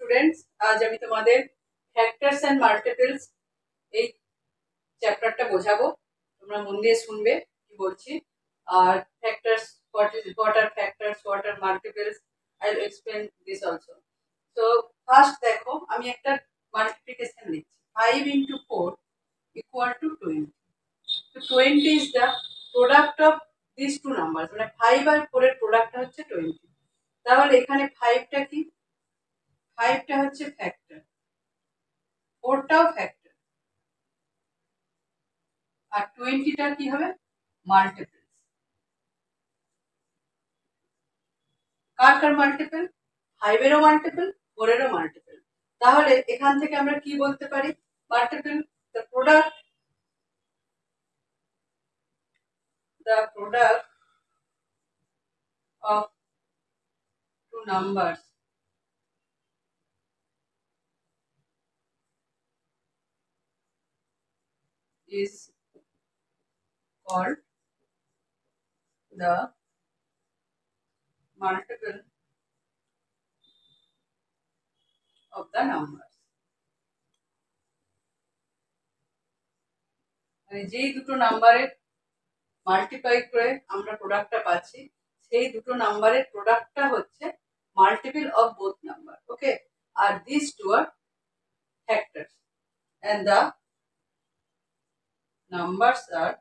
Students, আজ আমি তোমাদের ফ্যাক্টরস এন্ড মাল্টিপলস এই চ্যাপ্টারটা বোঝাবো। তোমরা মন দিয়ে শুনবে কি বলছি। আর factors, what are factors, what are multiples, I'll explain this also. So first দেখো, আমি একটা মাল্টিপ্লিকেশন লিখছি। 5 into 4 equal to 20. So 20 is the product of these two numbers, মানে 5 আর 4 এর প্রোডাক্টটা হচ্ছে 20। তাহলে এখানে 5টা কি, 5টা হচ্ছে ফ্যাক্টর, 4টাও ফ্যাক্টর, আর 20টা কি হবে, মাল্টিপলস। কার কার মাল্টিপল? 5 এরও মাল্টিপল, 4 এরও মাল্টিপল। তাহলে এখান থেকে আমরা কি বলতে পারি, multiple the product of two numbers is called the multiple of the numbers. মানে যেই দুটো নাম্বারের মাল্টিপ্লাই করে আমরা প্রোডাক্টটা পাচ্ছি, সেই দুটো নাম্বারের প্রোডাক্টটা হচ্ছে multiple of both number. Okay, আর this two are factors and the numbers are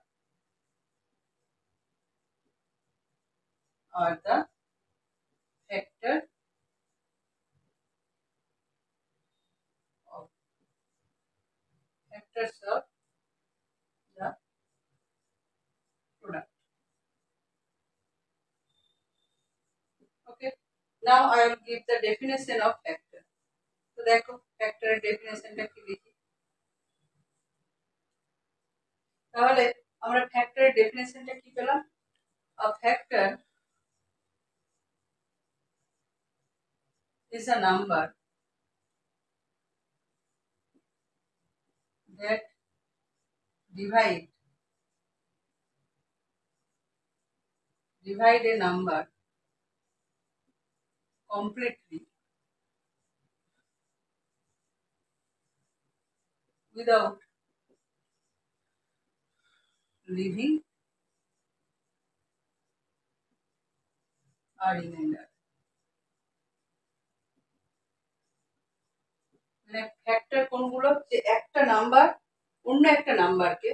the factor of factors of the product. Okay, now I will give the definition of factor. So দেখো ফ্যাক্টরের ডেফিনেশনটা কি লিখি। তাহলে আমরা ফ্যাক্টরের ডেফিনেশনটা কি পেলাম, a factor is a number that divide a number completely without leaving a remainder. মানে ফ্যাক্টর কোনগুলো, যে একটা নাম্বার অন্য একটা নাম্বারকে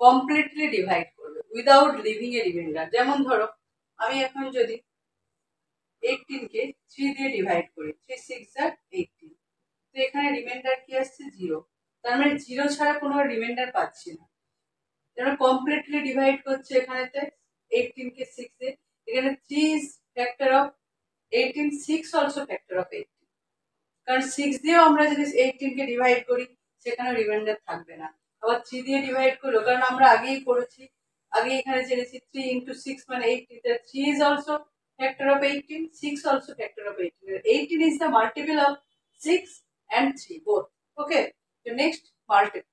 কমপ্লিটলি ডিভাইড করবে উইদাউট লিভিং এ রিমাইন্ডার। যেমন ধরো আমি এখন যদি 18কে 3 দিয়ে ডিভাইড করি, 3 6 আর 18, তো এখানে রিমাইন্ডার কি আসছে, 0। তার মানে 0 ছাড়া কোনো রিমাইন্ডার পাচ্ছি না, যেন কমপ্লিটলি ডিভাইড করছে। এখানেতে 18কে 6 দিয়ে, এখানে 3 is factor of 18, 6 also factor of 18। কারণ 6 দিয়েও আমরা যদি 18কে ডিভাইড করি সেখানে রিমাইন্ডার থাকবে না। আবার 3 দিয়ে ডিভাইড করলো, কারণ আমরা আগেই করেছি, আগে এখানে জেনেছি 3 into 6 মানে 18, 3 is also factor of 18, 6 also factor of 18. 18 is the multiple of 6 and 3 both. Okay, so next multiple.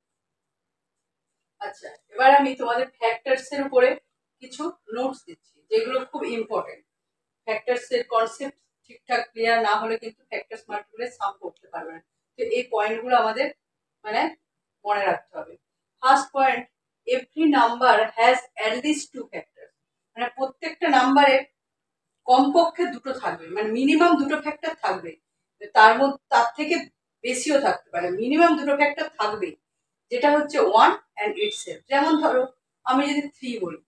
আচ্ছা, এবার আমি তোমাদের ফ্যাক্টরস এর উপরে কিছু নোটস দিচ্ছি যেগুলো খুব ইম্পর্টেন্ট। ফ্যাক্টরস এর কনসেপ্ট ঠিকঠাক ক্লিয়ার না হলে কিন্তু ফ্যাক্টরস মাল্টিপলের সাম করতে পারবে না। তো এই পয়েন্টগুলো আমাদের মানে মনে রাখতে হবে। First point, every number has at least two factors. মানে প্রত্যেকটা নাম্বারের কমপক্ষে দুটো থাকবে, মানে মিনিমাম দুটো ফ্যাক্টর থাকবে, তার থেকে বেশিও থাকতে পারে, মিনিমাম দুটো ফ্যাক্টর থাকবে, যেটা হচ্ছে 1 and itself। যেমন ধরো আমি যদি 3 বলি,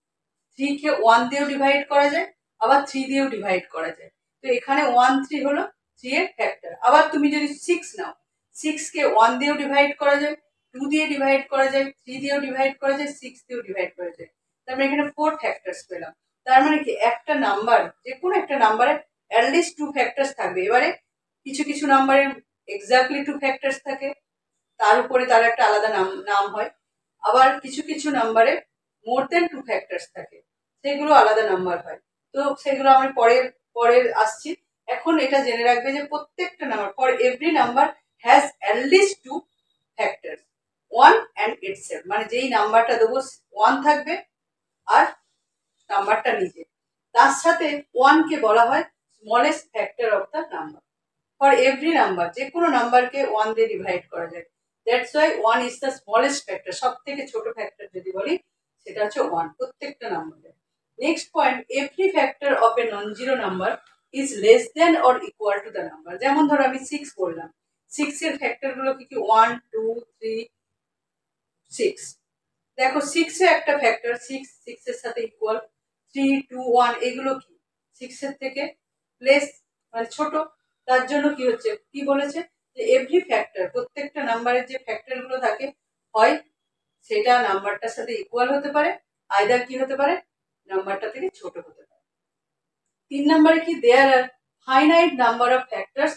3 কে 1 দিয়েও ডিভাইড করা যায়, আবার 3 দিয়েও ডিভাইড করা যায়। তো এখানে 1 3 হলো 3 এর ফ্যাক্টর। আবার তুমি যদি 6 নাও, 6 কে 1 দিয়েও ডিভাইড করা যায়, 2 দিয়ে ডিভাইড করা যায়, 3 দিয়েও ডিভাইড করা যায়, 6 দিয়েও ডিভাইড করা যায়। তার মানে এখানে 4 ফ্যাক্টরস পেলাম। তার মানে কি, একটা নাম্বার, যে কোনো একটা নাম্বারে অ্যাট লিস্ট 2 ফ্যাক্টরস থাকবে। এবারে কিছু কিছু নাম্বারের এক্স্যাক্টলি 2 ফ্যাক্টরস থাকে, তার উপরে তার একটা আলাদা নাম হয়। আবার কিছু কিছু নাম্বারে মোর দেন 2 ফ্যাক্টরস থাকে, সেগুলো আলাদা নাম্বার হয়। তো সেগুলো আমি পরে আসছি। এখন এটা জেনে রাখবে যে প্রত্যেকটা number, for every number has at list 2 factors, 1 and itself। মানে যেই নাম্বারটা দেবো 1 থাকবে আর নাম্বারটা নিজে, তার সাথে 1 কে বলা হয় smallest factor of the number. For every number, যে কোনো নাম্বারকে 1 দিয়ে ডিভাইড করা যায়। That's why 1 is the smallest factor, সব থেকে ছোট ফ্যাক্টর যদি বলি সেটা হচ্ছে 1 প্রত্যেকটা নাম্বারে। Next point, every factor of A non zero number is less than or equal to the number. যেমন ধরো আমি 6 বললাম, 6 এর ফ্যাক্টর গুলো কি কি? 1 2 3 6। দেখো 6 এ একটা ফ্যাক্টর 6, 6 এর সাথে ইকুয়াল, 3 2 1 এগুলো কি 6 এর থেকে লেস, মানে ছোট। তার জন্য কি হচ্ছে, কি বলেছে যে এভরি ফ্যাক্টর, প্রত্যেকটা নাম্বারের যে ফ্যাক্টর গুলো থাকে হয় সেটা নাম্বারটার সাথে ইকুয়াল হতে পারে, আইদার কি হতে পারে, নাম্বারটা থেকে ছোট হতে পারে। 3 নম্বরে কি, there are finite number of factors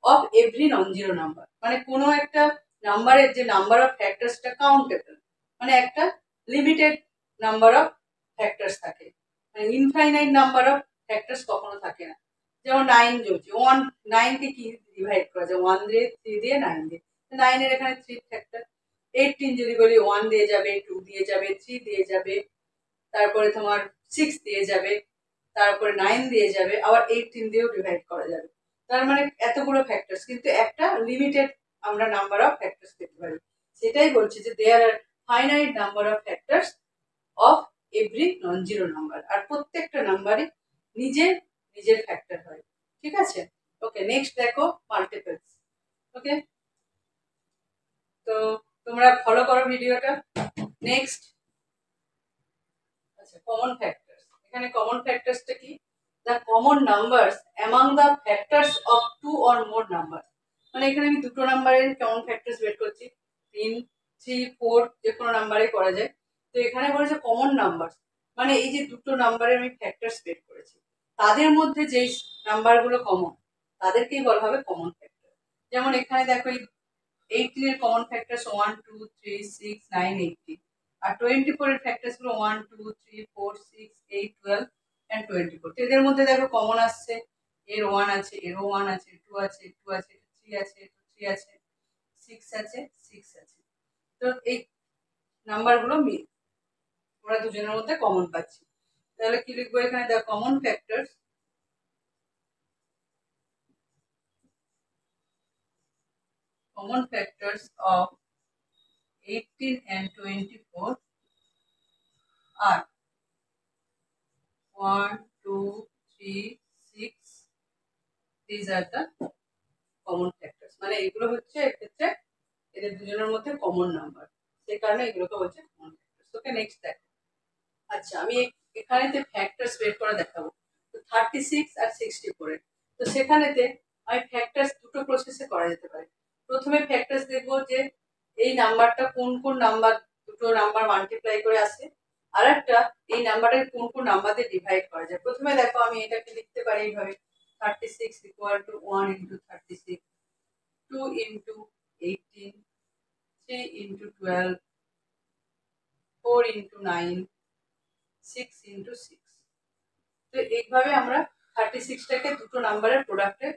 of every non zero number, মানে কোনো একটা নাম্বারের যে নাম্বার অফ ফ্যাক্টরসটা কাউন্টেবল, মানে একটা লিমিটেড নাম্বার অফ ফ্যাক্টরস থাকে, মানে ইনফাইনাইট নাম্বার অফ ফ্যাক্টরস কখনো থাকে না। যেমন 9 চলছে, 9 কে কি ডিভাইড করা যায়? 1 দিয়ে, 3 দিয়ে, 9 দিয়ে। 9 এর এখানে 3 ফ্যাক্টর। 18 যদি বলি 1 দিয়ে যাবে, 2 দিয়ে যাবে, 3 দিয়ে যাবে, তারপরে তোমার 6 দিয়ে যাবে, তারপরে 9 দিয়ে যাবে, আবার 18 দিয়েও ডিভাইড করা যাবে। তার মানে এতগুলো ফ্যাক্টরস, কিন্তু একটা লিমিটেড আমরা নাম্বার অফ ফ্যাক্টরস পেতে পারি। সেটাই বলছে যে there are finite number of factors of every non zero number, আর প্রত্যেকটা নাম্বারই নিজের নিজের ফ্যাক্টর হয়। ঠিক আছে? ওকে, নেক্সট দেখো মাল্টিপলস। ওকে, তো তোমরা ফলো করো ভিডিওটা। নেক্সট, আচ্ছা, কমন ফ্যাক্টরস। এখানে কমন ফ্যাক্টরসটা কি? The common numbers among the factors of 2 or more numbers. মানে এখানে আমি দুটো নাম্বারের কমন ফ্যাক্টরস বের করছি, 3 3 4 যে কোনো নাম্বারে করা যায়। তো এখানে বলেছে কমন নাম্বারস, মানে এই যে দুটো নাম্বারের আমি ফ্যাক্টরস বের করেছি তাদের মধ্যে যেই নাম্বারগুলো কমন তাদেরকেই বলা হবে কমন ফ্যাক্টর। যেমন এখানে দেখো এই 18 এর কমন ফ্যাক্টরস 1 2 3 6 9 18, আর 24 এর ফ্যাক্টরস গুলো 1 2 3 4 6 8 12 এন্ড 24। তো এদের মধ্যে দেখো কমন আসছে, এর 1 আছে, এরও 1 আছে, 2 আছে, 2 আছে, 3 আছে, 3 আছে, 6 আছে, 6 আছে। তো এই নাম্বারগুলো আমরা দুজনের মধ্যে কমন পাচ্ছি। তাহলে কি লিখবো এখানে? The common factors of 18 and 24 are 1 2 3 6. These are the common factors, মানে এগুলো হচ্ছে এক্ষেত্রে এদের দুজনের মধ্যে কমন নাম্বার, সেই কারণে এগুলোকে বলছে কমন ফ্যাক্টরস। ওকে, নেক্সট দেখো। আচ্ছা, আমি এখানেতে ফ্যাক্টরস বের করে দেখাবো। তো 36 আর 64 এর, তো সেখানেতে আমি ফ্যাক্টরস দুটো প্রসেসে করা যেতে পারে। প্রথমে ফ্যাক্টরস দেখবো যে এই নাম্বারটা কোন কোন নাম্বার, দুটো নাম্বার মাল্টিপ্লাই করে আসে, আর একটা এই নাম্বারটাকে কোন কোন নাম্বার দিয়ে ডিভাইড করা যায়। প্রথমে দেখো আমি এটাকে লিখতে পারি এইভাবে, 36 equal to 1 into 36, 2 into 18, 3 into 12, 4 into 9, 6 into 6। তো এইভাবে আমরা 36টাকে দুটো নাম্বারের প্রোডাক্টে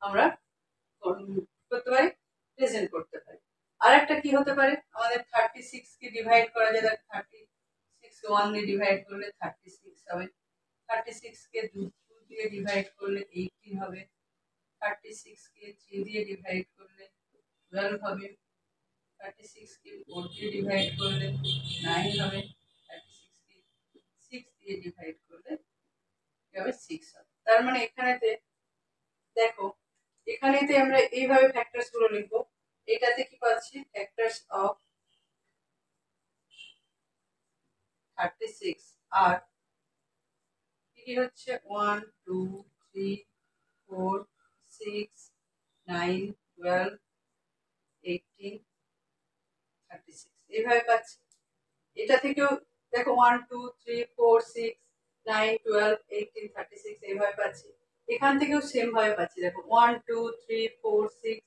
আমরা করতে পারি, প্রেজেন্ট করতে পারি। আর একটা কি হতে পারে, আমাদের 36 কে ডিভাইড করা যায়, 36 কে 1 দিয়ে ডিভাইড করলে 36 হবে, 36 কে 2 দিয়ে ডিভাইড করলে 18 হবে, 36 কে 3 দিয়ে ডিভাইড করলে 12 হবে, 36 কে 4 দিয়ে ডিভাইড করলে 9 হবে, 36 কে 6 দিয়ে ডিভাইড করলে হবে 6 হবে। তার মানে এখানেতে দেখো, এখানেতে আমরা এইভাবে ফ্যাক্টরস গুলো লিখবো। এটাতে কি পাচ্ছি, ফ্যাক্টরস অফ 36 আর কি হচ্ছে 1 2 3 4 6 9 12 18 36 এইভাবে পাচ্ছি। এটা থেকেও দেখো 1 2 3 4 6 9 12 18 36 এইভাবে পাচ্ছি। এখান থেকেও সেম ভাবে পাচ্ছি, দেখো 1 2 3 4 6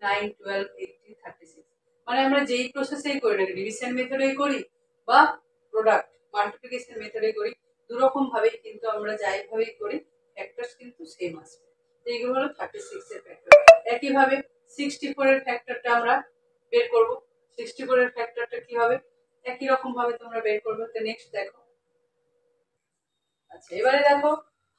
9 12 18 36। মানে আমরা যেই প্রসেসেই করি না, ডিভিশন মেথডেই করি বা প্রোডাক্ট মাল্টিপ্লিকেশন মেথডে করি, দুরকম ভাবেই কিন্তু আমরা যাইভাবেই করি ফ্যাক্টরস কিন্তু সেম আসবে। তো এইগুলো হলো 36 এর ফ্যাক্টর। একইভাবে 64 এর ফ্যাক্টরটা আমরা বের করব। 64 এর ফ্যাক্টরটা কি হবে, একই রকম ভাবে তোমরা বের করবে। তো নেক্সট দেখো। আচ্ছা, এবারে দেখো,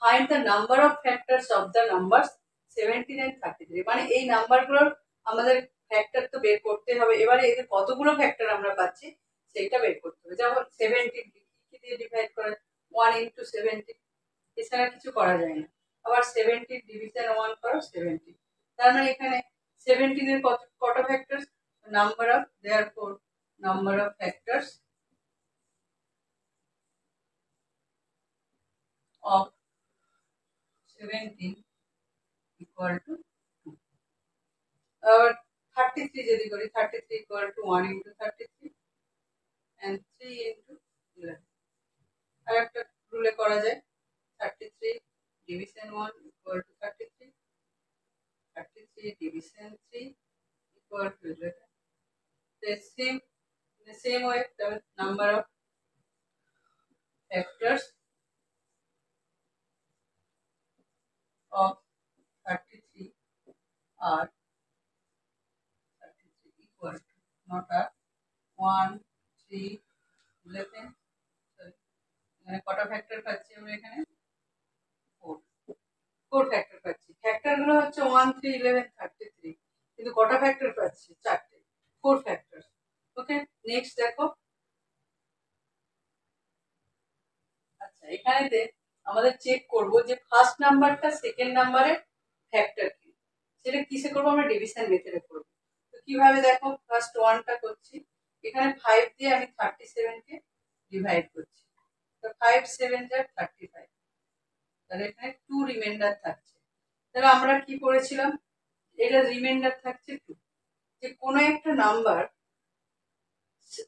find the number of factors of the numbers 17 and 33, মানে এই নাম্বারগুলোর আমাদের ফ্যাক্টর তো বের করতে হবে। এবারে এদের কতগুলো ফ্যাক্টর আমরা পাচ্ছি সেটা বের করতে হবে। যেমন 17 কি দিয়ে ডিভাইড করে, 1 into 17, এছাড়া কিছু করা যায় না। আবার 17 ডিভিশন 1 করো 17, তার মানে এখানে 17 এর কটা factors, number of therefore number of factors of 17 equal to 2. আবার 33 যদি করি, 33 equal to 1 into 33 and 3 into 11। আর একটা রুলে করা যায়, 33 division 1 equal to 33, 33 division 3 equal to 11. The same way, the number of factors of 33 are 33 equal to, not a 1, 3, 11, sorry, এখানে কটা factor পাচ্ছি আমরা, এখানে 4 ফ্যাক্টর পাচ্ছি। ফ্যাক্টর গুলো হচ্ছে 1, 3, 11, 33, কিন্তু কটা ফ্যাক্টর পাচ্ছি, 4টে, 4 ফ্যাক্টর। ওকে, নেক্সট দেখো। আচ্ছা, এখানেতে আমাদের চেক করব যে ফার্স্ট নাম্বারটা সেকেন্ড নাম্বারের ফ্যাক্টর কি, সেটা কিসে করব, আমরা ডিভিশন মেথডে করব। তো কিভাবে দেখো, ফার্স্ট 1টা করছি, এখানে 5 দিয়ে আমি 37 কে ডিভাইড করছি। তো 5 7 যা 35, তাহলে এখানে 2 রিমাইন্ডার থাকছে। তাহলে আমরা কি করেছিলাম, এটা রিমাইন্ডার থাকছে 2, যে কোনো একটা নাম্বার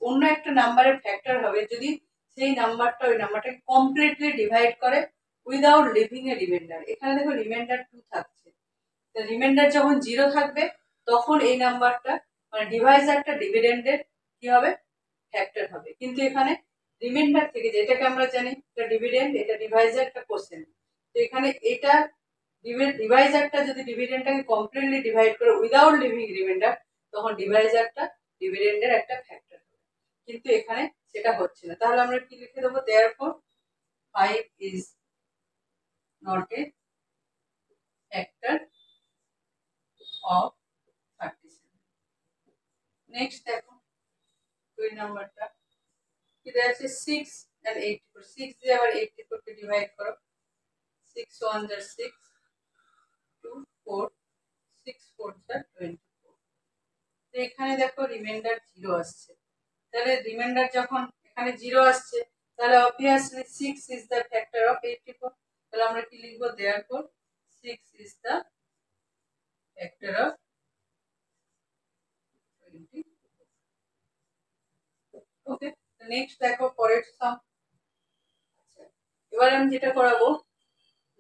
অন্য একটা নাম্বারের ফ্যাক্টর হবে যদি সেই নাম্বারটা ওই নাম্বারটাকে কমপ্লিটলি ডিভাইড করে উইদাউট লিভিং এ রিমাইন্ডার। এখানে দেখো রিমাইন্ডার 2 থাকছে, তো রিমাইন্ডার যখন 0 থাকবে তখন এই নাম্বারটা মানে ডিভাইজারটা ডিভিডেন্ডের কি হবে, ফ্যাক্টর হবে। কিন্তু এখানে রিমাইন্ডার থেকে, যেটাকে আমরা জানি এটা ডিভিডেন্ড, এটা ডিভাইজার, এটা কোসেন্ট, তো এখানে এটা ডিভাইজারটা যদি ডিভিডেন্ডটাকে কমপ্লিটলি ডিভাইড করে উইদাউট লিভিং রিমাইন্ডার, তখন ডিভাইজারটা ডিভিডেন্ডের একটা ফ্যাক্টর হবে। কিন্তু এখানে সেটা হচ্ছে না, তাহলে আমরা কি লিখে দেবো, therefore 5 is not a factor of 37। Next দেখো 2 নাম্বারটা কি দেওয়া আছে, 6 and 84, 6 দিয়ে আবার 84 কে ডিভাইড করো, 6 1 যা 6, 2 4, 6 4 যা 24। তো এখানে দেখো রিমাইন্ডার 0 আসছে, তাহলে রিমাইন্ডার যখন এখানে 0 আসছে, তাহলে obviously 6 is the factor of 84। তাহলে আমরা কি লিখবো, therefore 6 is the factor of 24। ওকে, তো নেক্সট দেখো পরের সাম। আচ্ছা, এবার আমি যেটা করাবো,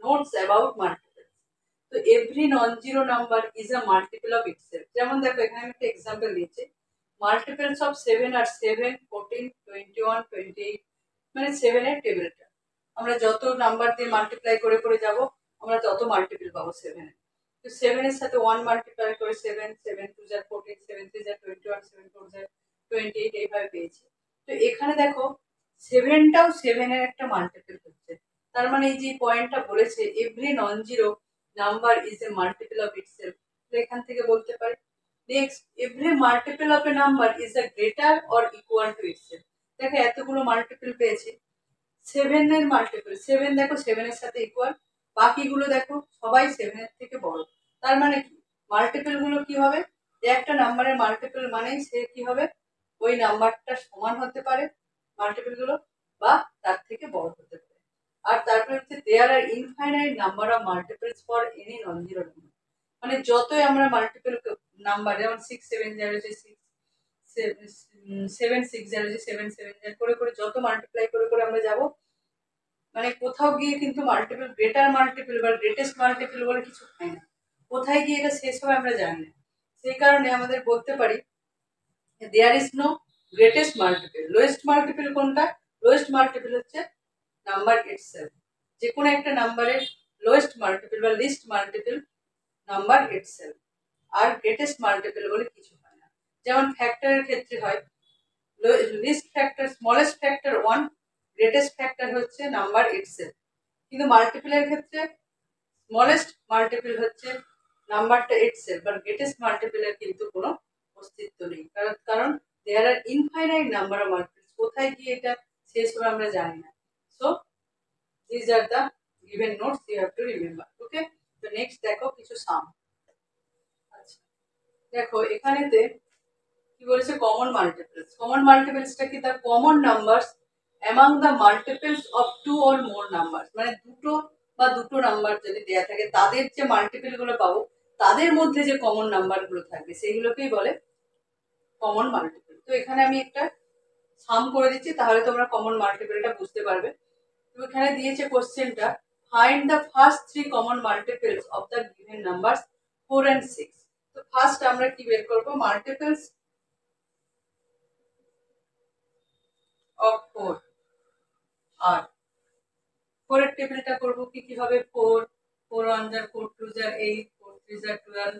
নোটস অ্যাবাউট মাল্টিপল। তো every non zero number is a multiple of itself. যেমন দেখো এখানে আমি একটা এক্সাম্পল দিয়েছি, মাল্টিপলস অফ 7 আর 7, 14, 21, 28, মানে 7 এর টেবিলটা আমরা যত নাম্বার দিয়ে মাল্টিপ্লাই করে করে যাব আমরা তত মাল্টিপল পাবো 7 এর। তো 7 এর সাথে 1 মাল্টিপ্লাই করে 7, 7 2 যা 14, 7 3 যা 21, 7 4 যা 28, এইভাবে পেয়েছি। তো এখানে দেখো 7টাও 7 এর একটা মাল্টিপল হচ্ছে, তার মানে এই যে পয়েন্টটা বলেছে every non zero number is a multiple of itself, তো এখান থেকে বলতে পারি next every multiple of A number is a greater or equal to itself. দেখো এতগুলো মাল্টিপল পেয়েছি, 7 এর মাল্টিপল 7 দেখো 7 এর সাথে ইকুয়াল, বাকিগুলো দেখো সবাই 7 এর থেকে বড়। তার মানে কি মাল্টিপল গুলো কি হবে, একটা নাম্বারের মাল্টিপল মানেই সে কি হবে, ওই নাম্বারটা সমান হতে পারে মাল্টিপল গুলো, বা তার থেকে বড় হতে পারে। আর তারপরে হচ্ছে there are infinite number of multiples for any non zero number, মানে যতই আমরা মাল্টিপল নাম্বার যেমন 6 7 0 যে 6, 7 6 0 যে 7 7 0 করে করে যত মাল্টিপ্লাই করে করে আমরা যাব, মানে কোথাও গিয়ে কিন্তু মাল্টিপল গ্রেটার মাল্টিপল বা গ্রেটেস্ট মাল্টিপল বলে কিছু হয় না, কোথায় গিয়ে এটা শেষ হবে আমরা জানি না। সেই কারণে আমাদের বলতে পারি there is no greatest multiple. Lowest multiple কোনটা, লোয়েস্ট মাল্টিপল হচ্ছে নাম্বার ইটসেলফ, যে কোনো একটা নাম্বারের লোয়েস্ট মাল্টিপল বা লিস্ট মাল্টিপল নাম্বার ইটসেলফ, আর গ্রেটেস্ট মাল্টিপল বলে কিছু হয় না। যেমন ফ্যাক্টরের ক্ষেত্রে হয় least factor smallest factor 1, greatest factor হচ্ছে নাম্বার ইটসেলফ, কিন্তু মাল্টিপলের ক্ষেত্রে স্মলেস্ট মাল্টিপল হচ্ছে নাম্বারটা ইটসেলফ, বাট গ্রেটেস্ট মাল্টিপলের কিন্তু কোনো অস্তিত্ব নেই, কারণ there are infinite number of multiples, কোথায় গিয়ে এটা শেষ হবে আমরা জানি না। So this are the given notes you have to remember. Okay, তো নেক্সট দেখো কিছু সাম। আচ্ছা দেখো এখানেতে কি বলেছে, কমন মাল্টিপলস। কমন মাল্টিপলসটা কি, the common numbers among the multiples of two or more number, মানে দুটো বা দুটো নাম্বার যদি দেয়া থাকে তাদের যে মাল্টিপল গুলো পাবো তাদের মধ্যে যে কমন নাম্বার গুলো থাকবে সেইগুলোকেই বলে কমন মাল্টিপল। তো এখানে আমি একটা সাম করে দিচ্ছি, তাহলে তোমরা কমন মাল্টিপলটা বুঝতে পারবে। তো এখানে দিয়েছে কোশ্চেনটা, find the first three common multiples of the given numbers 4 and 6। তো ফার্স্ট আমরা কি বের করবো, মাল্টিপলস অফ 4 আর 4 এর টেবিলটা করবো কি কিভাবে, 4 4 1 যা 4 2 যা 8, 4 3 যা 12,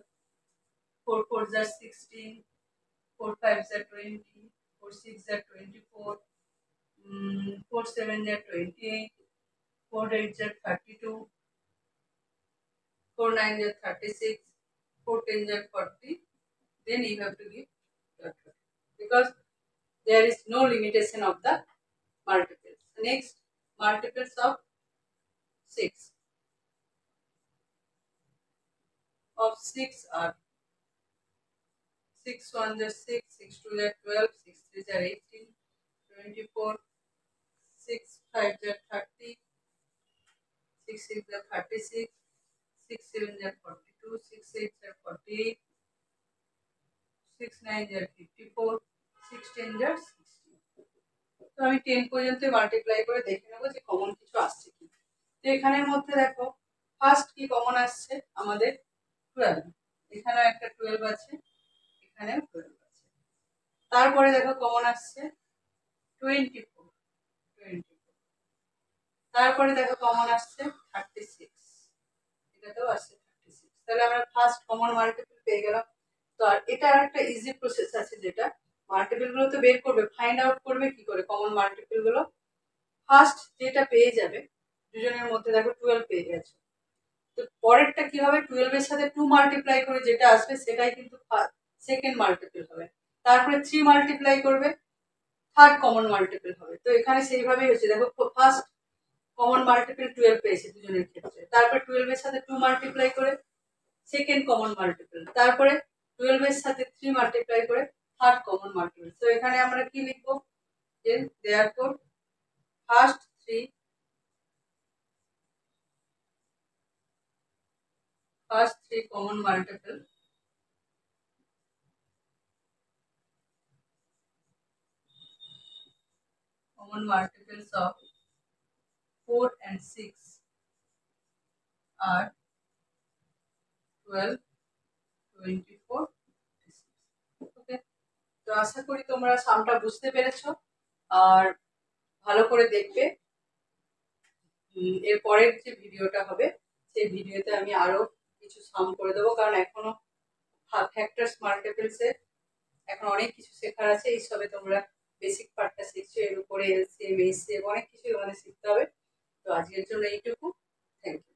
4 4 যা 16, 4 5 যা 20, 4 6 যা 24, 4 7 যা 28, 4 8 যা 32, 4 9 যা 36, 4 10 যা 40, then you have to give that one, because there is no limitation of the multiples. Next, multiples of 6 are 6 1 is 6, 6 2 is 12, 6 3 is 18, 24, 6 5 is 30, 6 6 is 36, 6 7 is 42, 6 8 is 48, 6 9 is 54, 6 10 is 60। তো আমি 10 পর্যন্ত মাল্টিপ্লাই করে দেখে নেবো যে কমন কিছু আসছে কি। তো এখানের মধ্যে দেখো ফার্স্ট কি কমন আসছে আমাদের 12, এখানেও একটা 12 আছে, এখানেও 12 আছে। তারপরে দেখো কমন আসছে 24, তারপরে দেখো কমন আসছে 36, এটাতেও আসছে 36। তাহলে আমরা ফার্স্ট কমন মাল্টিপল পেয়ে গেলাম। তো আর এটা একটা ইজি প্রসেস আছে, যেটা মাল্টিপল গুলো তো বের করবে, ফাইন্ড আউট করবে কি করে কমন মাল্টিপল গুলো। ফার্স্ট যেটা পেয়ে যাবে, দুজনের মধ্যে দেখো 12 পেয়ে গেছে, তো পরেরটা কি হবে, 12 এর সাথে 2 মাল্টিপ্লাই করে যেটা আসবে সেটাই কিন্তু সেকেন্ড মাল্টিপল হবে। তারপরে 3 মাল্টিপ্লাই করবে, থার্ড কমন মাল্টিপল হবে। তো এখানে সেইভাবেই হচ্ছে, দেখো ফার্স্ট কমন মাল্টিপল 12 পেয়েছে দুজনের ক্ষেত্রে, তারপর 12 এর সাথে 2 মাল্টিপ্লাই করে সেকেন্ড কমন মাল্টিপল, তারপরে 12 এর সাথে 3 মাল্টিপ্লাই করে থার্ড কমন মাল্টিপল। তো এখানে আমরা কি লিখবো, যে therefore first 3 common multiples of 4 and 6 are 12, 24, 26। ওকে, তো আশা করি তোমরা সামটা বুঝতে পেরেছো আর ভালো করে দেখবে। এর পরের যে ভিডিওটা হবে সেই ভিডিওতে আমি আরো কিছু সাম করে দেবো, কারণ এখনো ফ্যাক্টরস মাল্টিপলস এর এখন অনেক কিছু শেখার আছে। এই সবে তোমরা বেসিক পার্টটা শিখছো, এর উপরে এলসিএম, এইচসিএম অনেক কিছু তোমাদের শিখতে হবে। তো আজকের জন্য এইটুকু, থ্যাংক ইউ।